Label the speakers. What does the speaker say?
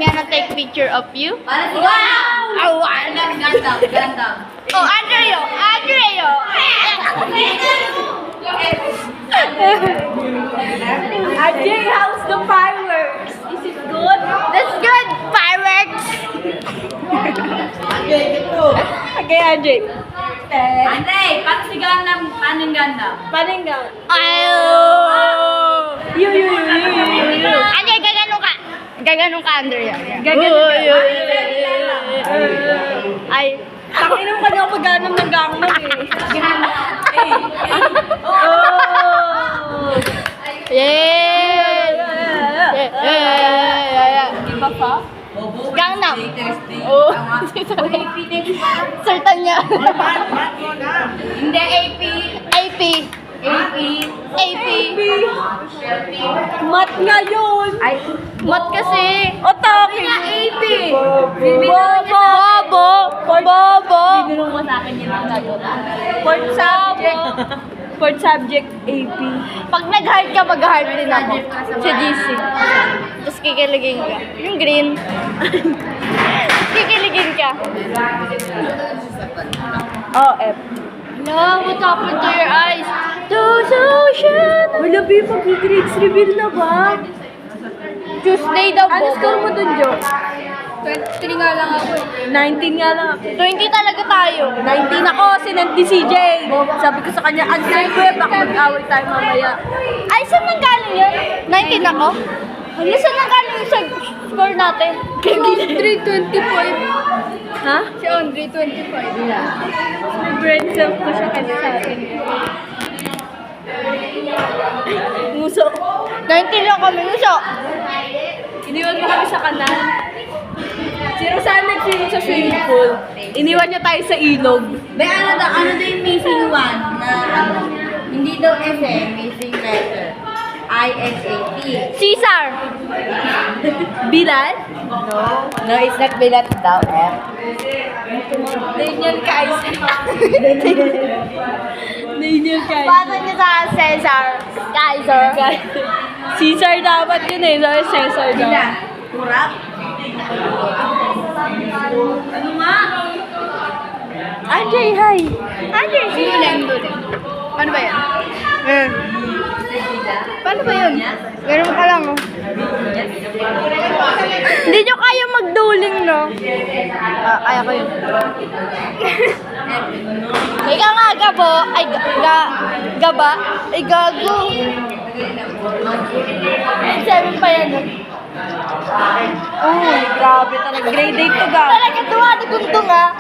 Speaker 1: I'm gonna take picture of you.
Speaker 2: Wow!
Speaker 1: Oh, wow.
Speaker 2: Ganda.
Speaker 1: Oh, Andrea!
Speaker 2: Ajay, how's the fireworks? Is it good?
Speaker 1: That's good, fireworks!
Speaker 2: Okay, Ajay.
Speaker 3: Andre, paano si Gandam? Paano yung Gandam?
Speaker 2: Paninggan.
Speaker 1: Ayaw!
Speaker 2: Yo.
Speaker 1: Andrea, gaganon ka, Andrea.
Speaker 2: Gaganon ka.
Speaker 1: Ay,
Speaker 2: Takinom ka na pagganam ng gangnam eh. Oh!
Speaker 1: yeah!
Speaker 2: Iba pa?
Speaker 1: Gangnam. Oh, Sultan niya.
Speaker 3: Hindi, AP.
Speaker 1: AP.
Speaker 2: Mat nga yun!
Speaker 1: Mat kasi.
Speaker 2: Otake!
Speaker 3: AP.
Speaker 1: Bobo.
Speaker 3: Binuro mo sa akin yun ang sagot.
Speaker 2: Fourth subject, AP.
Speaker 1: Pag nag-heart ka, mag-heart din ako. Sa GC. Tapos kikiligin ka. Yung green. Kikiligin ka.
Speaker 2: Oh, F.
Speaker 1: No, what happened to your eyes? Those ocean.
Speaker 2: Wala ba yung pag-grades reveal na ba?
Speaker 1: Tuesday daw,
Speaker 2: Ano score mo
Speaker 1: Bobo.
Speaker 2: dun, Jo?
Speaker 3: 23 nga lang ako.
Speaker 2: 19 nga lang ako.
Speaker 1: 20 talaga tayo.
Speaker 2: 19 ako, sinanti si CJ. Sabi ko sa kanya, answer ko eh, baka mag-away tayo mamaya.
Speaker 1: Ay, saan nang galing yun? 19 ako? Ano, saan nang galing yung score natin?
Speaker 2: Kay 325. Ha?
Speaker 3: Si Andre, 25.
Speaker 2: May brain self ko siya kasi sa atin. Muso.
Speaker 1: 19 lang kami, Muso.
Speaker 2: Iniwan mo kami sa kanal. Si Rosan nag-swim sa swimming pool. Iniwan niya tayo sa ilog.
Speaker 3: Ano daw yung missing one na ano? Hindi daw SM, missing letter. ISAT.
Speaker 1: Caesar.
Speaker 2: Bilal?
Speaker 3: No, it's not bilat daw, eh.
Speaker 2: Daniel Kaiser. Daniel Kaiser.
Speaker 1: Paano niya sa Cesar? Kaiser.
Speaker 2: Caesar dapat yun eh. Sorry, Caesar dapat.
Speaker 3: Kurap? Ano nga?
Speaker 2: Andre, hi.
Speaker 1: Andre, duling. Paano ba yan? Paano ba yun? Ganun ka lang, oh. Hindi nyo kaya magduling, no? Kaya ko yun. Ikaw nga, gabo. Ay, gaba. Ay, gago. 7 pa yan, no?
Speaker 2: Uy, grabe talaga. Grade 8 to ga.
Speaker 1: Talaga dumadagundong, ah.